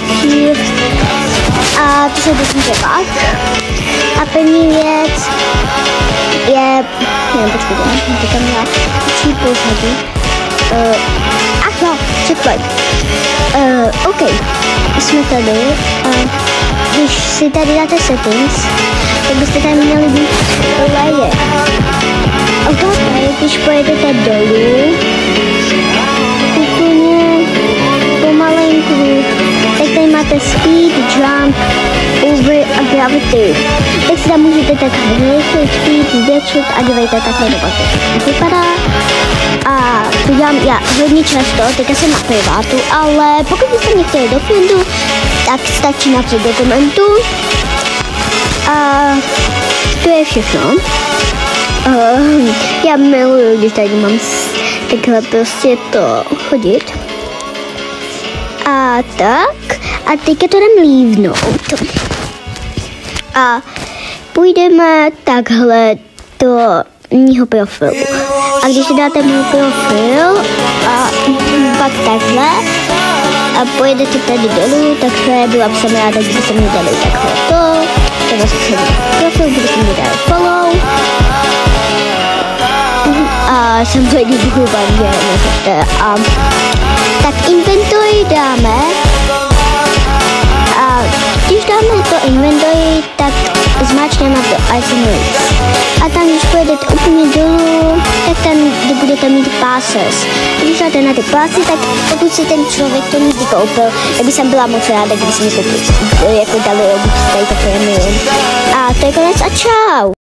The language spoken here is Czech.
věcí. A to se dozvíte pak. A první věc je, nevím, počkejte, to tam měla učí pořadu. Ach jo, checkpoint. OK, jsme tady. Když si tady dáte settings, tak byste tady měli být layer. A tohle, když pojedete dolů, úplně pomalenku, tak tady máte speed, jump, over a gravity. Tak si tam můžete takhle rychlit, speed, zvětšit a dívejte takhle do paty. Vypadá. A to dělám já hodně často, teďka jsem na privátu, ale pokud byste mě chtěli do friendu, tak stačí napsat do komentu. A to je všechno. Já miluju, když tady mám takhle prostě to chodit. A tak, a teďka to jdem lívnout. A půjdeme takhle do mýho profilu. A když dáte můj profil a pak takhle a pojedete tady dolů, takhle byla bych jsem ráda, kdybyste mi dali takhle to. To vlastně jsem profil, kdybyste mi dali follow. A samozřejmě děkuji vám, že nevíte. A tak inventory dáme. A když dáme to inventory, tak zmáčkneme to itineraries. A tam, když pojedete úplně dolů, tak tam budete mít passes. Když dáte na ty pasy, tak pokud si ten člověk to nikdy koupil, tak by jsem byla moc ráda, kdyby si mi to jako dali tady to premium. A to je konec a čau!